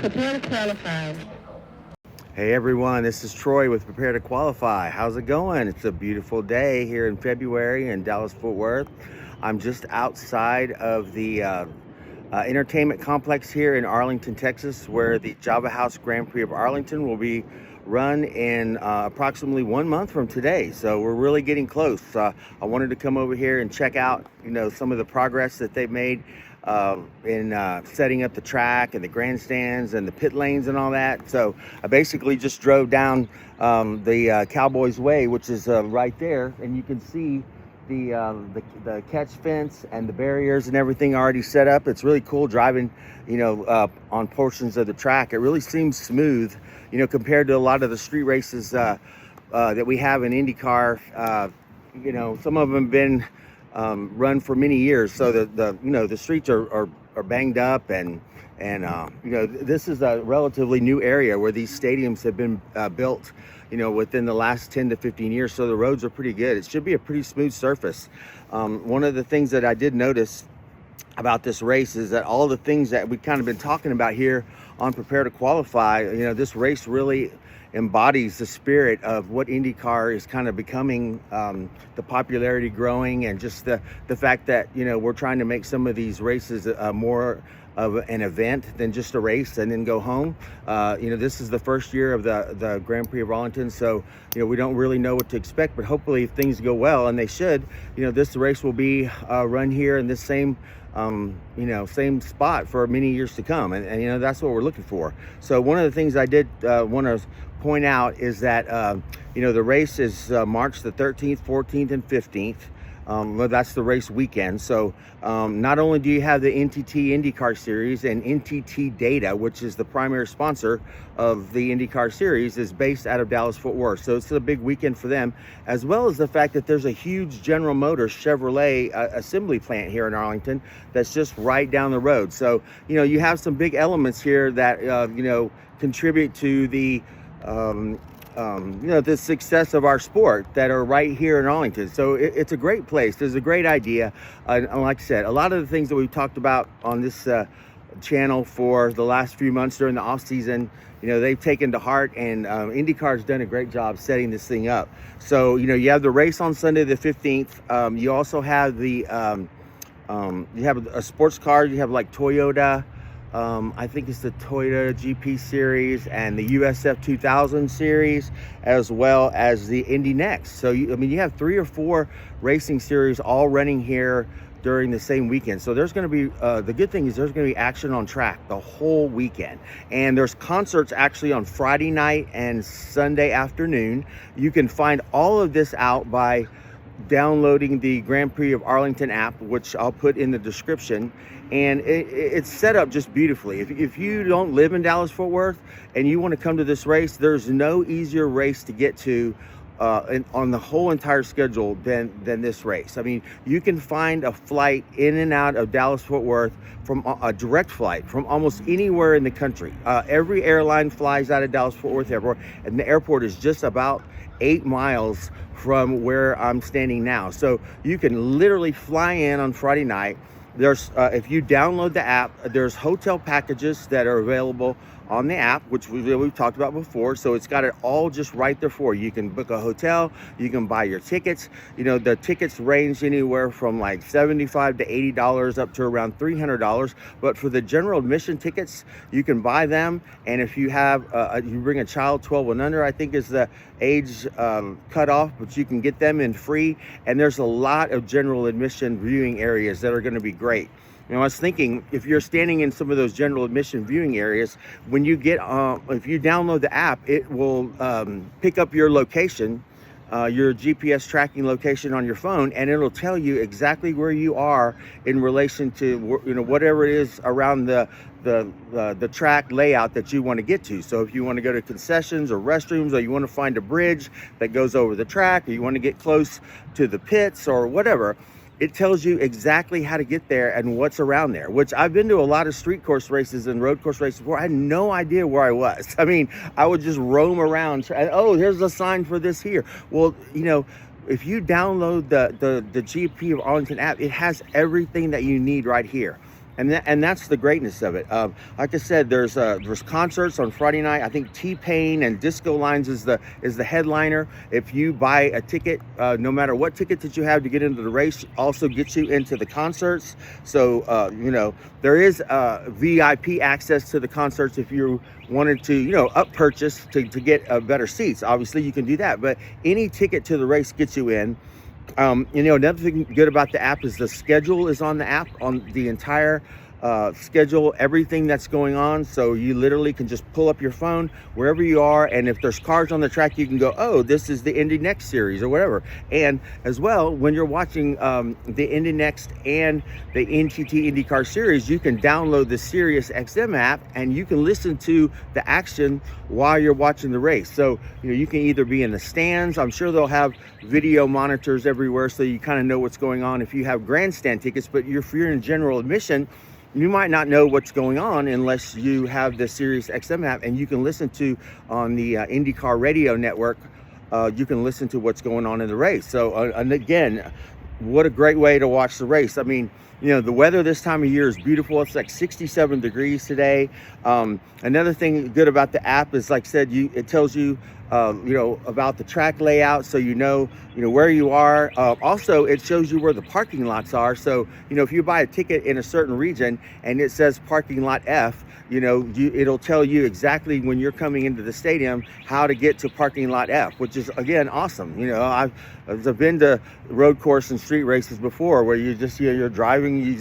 Prepare to qualify. Hey everyone, this is Troy with Prepare to Qualify. How's it going? It's a beautiful day here in February in Dallas-Fort Worth. I'm just outside of the entertainment complex here in Arlington, Texas, where the JavaHouse Grand Prix of Arlington will be run in approximately 1 month from today. So we're really getting close. I wanted to come over here and check out, some of the progress that they've made in setting up the track and the grandstands and the pit lanes and all that. So I basically just drove down the Cowboys Way, which is right there, and you can see the catch fence and the barriers and everything already set up. It's really cool driving, on portions of the track. It really seems smooth, compared to a lot of the street races that we have in Indycar. Some of them have been run for many years, so the streets are banged up, and this is a relatively new area where these stadiums have been built within the last 10 to 15 years, so the roads are pretty good. It should be a pretty smooth surface. One of the things that I did notice about this race is that all the things that we've kind of been talking about here on Prepare to Qualify, this race really embodies the spirit of what IndyCar is kind of becoming, the popularity growing, and just the fact that we're trying to make some of these races more of an event than just a race and then go home. This is the first year of the Grand Prix of Arlington, so we don't really know what to expect, but hopefully if things go well, and they should, this race will be run here in this same same spot for many years to come, and that's what we're looking for. So one of the things I did want to point out is that the race is March the 13th, 14th, and 15th. Well, that's the race weekend. So not only do you have the NTT IndyCar Series, and NTT Data, which is the primary sponsor of the IndyCar Series, is based out of Dallas-Fort Worth. So it's a big weekend for them, as well as the fact that there's a huge General Motors Chevrolet assembly plant here in Arlington that's just right down the road. So, you have some big elements here that, contribute to the the success of our sport that are right here in Arlington. So it's a great place. There's a great idea. And like I said, a lot of the things that we've talked about on this channel for the last few months during the off season, they've taken to heart, and IndyCar's done a great job setting this thing up. So, you have the race on Sunday the 15th. You also have you have a sports car. You have like Toyota, I think it's the Toyota GP series and the USF 2000 series, as well as the Indy Next. So you have 3 or 4 racing series all running here during the same weekend. So there's going to be the good thing is there's going to be action on track the whole weekend, and there's concerts actually on Friday night and Sunday afternoon. You can find all of this out by downloading the Grand Prix of Arlington app, which I'll put in the description, and it's set up just beautifully. If you don't live in Dallas-Fort Worth and you want to come to this race, there's no easier race to get to on the whole entire schedule than this race. I mean, you can find a flight in and out of Dallas-Fort Worth, from a direct flight from almost anywhere in the country. Every airline flies out of Dallas-Fort Worth Airport, and the airport is just about 8 miles from where I'm standing now. So you can literally fly in on Friday night. There's if you download the app, there's hotel packages that are available on the app, which we've talked about before. So it's got it all just right there for you. You can book a hotel, you can buy your tickets. The tickets range anywhere from like $75 to $80 up to around $300. But for the general admission tickets, you can buy them. And if you have, you bring a child 12 and under, I think is the age cutoff, but you can get them in free. And there's a lot of general admission viewing areas that are going to be great. I was thinking, if you're standing in some of those general admission viewing areas, when you get, if you download the app, it will pick up your location, your GPS tracking location on your phone, and it'll tell you exactly where you are in relation to, whatever it is around the track layout that you want to get to. So if you want to go to concessions or restrooms, or you want to find a bridge that goes over the track, or you want to get close to the pits or whatever, it tells you exactly how to get there and what's around there, which I've been to a lot of street course races and road course races before. I had no idea where I was. I mean, I would just roam around. Oh, here's a sign for this here. Well, if you download the GP of Arlington app, it has everything that you need right here. and that's the greatness of it. Like I said, there's concerts on Friday night. I think T-Pain and Disco Lines is the headliner. If you buy a ticket, no matter what ticket that you have to get into the race, also gets you into the concerts. So there is VIP access to the concerts if you wanted to up purchase to get better seats. Obviously, you can do that, but any ticket to the race gets you in. Another thing good about the app is the schedule is on the app, on the entire schedule, everything that's going on. So you literally can just pull up your phone wherever you are, and if there's cars on the track, you can go, oh, this is the Indy Next series or whatever. And as well, when you're watching the Indy Next and the NTT IndyCar series, you can download the Sirius XM app and you can listen to the action while you're watching the race. So you can either be in the stands. I'm sure they'll have video monitors everywhere, so you kind of know what's going on if you have grandstand tickets. But if you're in general admission, you might not know what's going on unless you have the Sirius XM app, and you can listen to on the IndyCar radio network. You can listen to what's going on in the race. So and again, what a great way to watch the race. I mean, the weather this time of year is beautiful. It's like 67 degrees today. Another thing good about the app is, like I said, it tells you about the track layout, so where you are. Also, it shows you where the parking lots are. So if you buy a ticket in a certain region and it says parking lot F, it'll tell you exactly when you're coming into the stadium how to get to parking lot F, which is again awesome. I've been to road course and street races before where you're driving,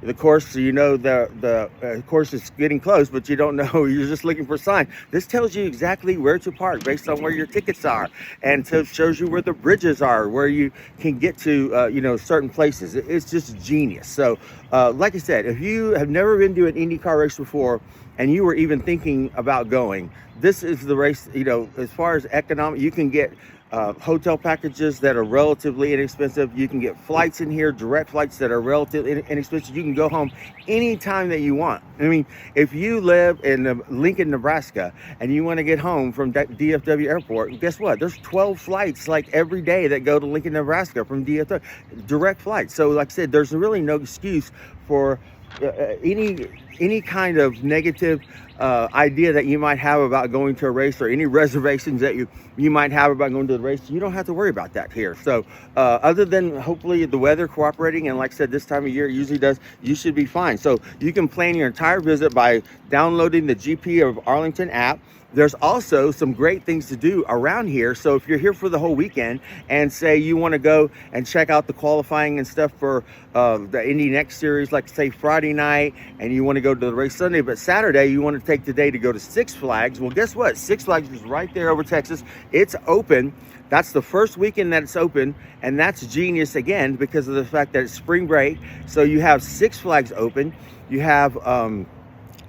the course, so the course is getting close, but you don't know, you're just looking for a sign. This tells you exactly where to park based on where your tickets are, and so it shows you where the bridges are, where you can get to certain places. It's just genius. So like I said, if you have never been to an IndyCar race before and you were even thinking about going, this is the race. As far as economic, you can get hotel packages that are relatively inexpensive. You can get flights in here, direct flights that are relatively inexpensive. You can go home anytime that you want. I mean, if you live in Lincoln, Nebraska, and you want to get home from DFW Airport, guess what? There's 12 flights like every day that go to Lincoln, Nebraska from DFW, direct flights. So like I said, there's really no excuse for any kind of negative idea that you might have about going to a race, or any reservations that you might have about going to the race. You don't have to worry about that here. So other than hopefully the weather cooperating, and like I said, this time of year it usually does, you should be fine. So you can plan your entire visit by downloading the GP of Arlington app. There's also some great things to do around here. So if you're here for the whole weekend and say you want to go and check out the qualifying and stuff for the Indy Next series, like say Friday night, and you want to go to the race Sunday, but Saturday you want to take the day to go to Six Flags, well, guess what? Six Flags is right there over Texas. It's open. That's the first weekend that it's open, and that's genius again because of the fact that it's spring break. So you have Six Flags open. You have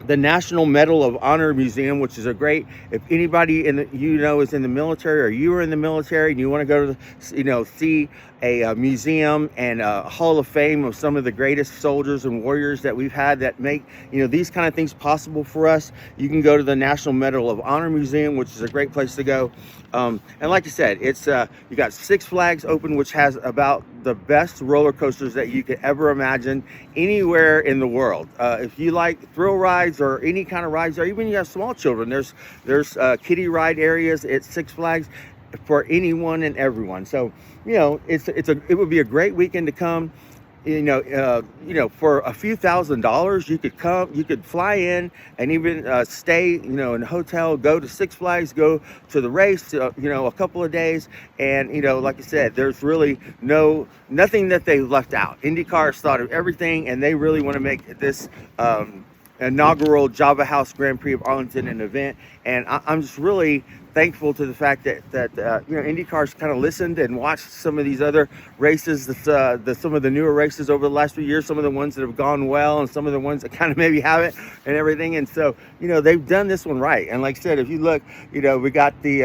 the National Medal of Honor Museum, which is a great, if anybody is in the military, or you are in the military and you want to go to see a museum and a hall of fame of some of the greatest soldiers and warriors that we've had that make these kind of things possible for us, you can go to the National Medal of Honor Museum, which is a great place to go. And like I said, it's you got Six Flags open, which has about the best roller coasters that you could ever imagine anywhere in the world. If you like thrill rides or any kind of rides, or even you have small children, there's kiddie ride areas at Six Flags for anyone and everyone. So it would be a great weekend to come. For a few $1,000s, you could come, you could fly in and even stay, in a hotel, go to Six Flags, go to the race, a couple of days. And, like I said, there's really nothing that they left out. IndyCar's thought of everything, and they really want to make this inaugural JavaHouse Grand Prix of Arlington an event. And I'm just really thankful to the fact that IndyCar's kind of listened and watched some of these other races, some of the newer races over the last few years, some of the ones that have gone well and some of the ones that kind of maybe haven't and everything. And so, they've done this one right. And like I said, if you look, we got the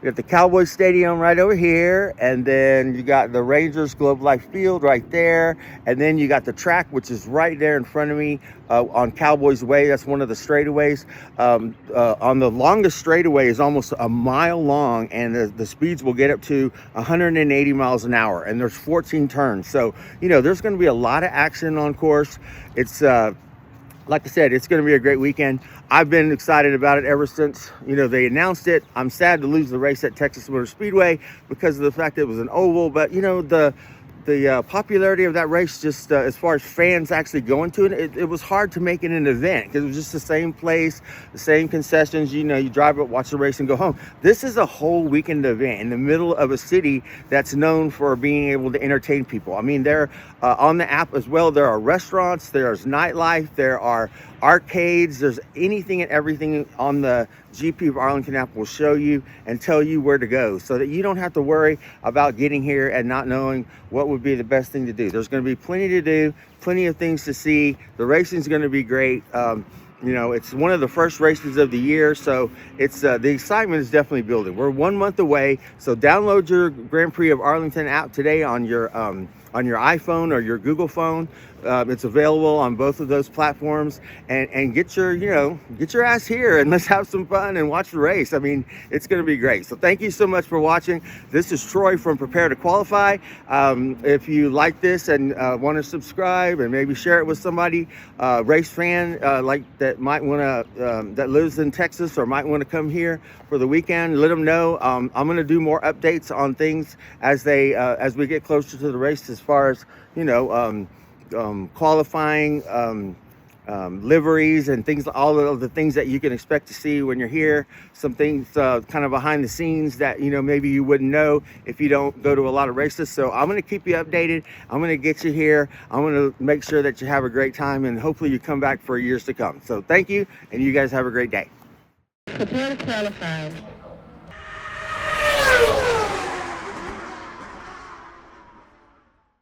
You got the Cowboys Stadium right over here, and then you got the Rangers Globe Life Field right there, and then you got the track, which is right there in front of me on Cowboys Way. That's one of the straightaways. On the longest straightaway is almost a mile long, and the speeds will get up to 180 miles an hour, and there's 14 turns. So, you know, there's going to be a lot of action on course. It's like I said, it's going to be a great weekend. I've been excited about it ever since, you know, they announced it. I'm sad to lose the race at Texas Motor Speedway because of the fact that it was an oval, but, you know, the popularity of that race, just as far as fans actually going to it, it was hard to make it an event because it was just the same place, the same concessions. You know, you drive up, watch the race, and go home. This is a whole weekend event in the middle of a city that's known for being able to entertain people. I mean, they're on the app as well. There are restaurants, there's nightlife, there are arcades, there's anything and everything on the GP of Arlington app will show you and tell you where to go so that you don't have to worry about getting here and not knowing what would be the best thing to do. There's going to be plenty to do, plenty of things to see. The racing is going to be great. You know, it's one of the first races of the year, so it's the excitement is definitely building. We're 1 month away, so download your Grand Prix of Arlington app today on your iPhone or your Google phone. It's available on both of those platforms, and get your ass here and let's have some fun and watch the race. I mean, it's going to be great. So thank you so much for watching. This is Troy from Prepare to Qualify. If you like this and want to subscribe and maybe share it with somebody, race fan like that might want to that lives in Texas or might want to come here for the weekend, let them know. I'm going to do more updates on things as we get closer to the race, as far as, you know, qualifying, liveries and things, all of the things that you can expect to see when you're here. Some things kind of behind the scenes that, you know, maybe you wouldn't know if you don't go to a lot of races. So I'm going to keep you updated. I'm going to get you here. I'm going to make sure that you have a great time, and hopefully you come back for years to come. So thank you, and you guys have a great day. Prepare to qualify.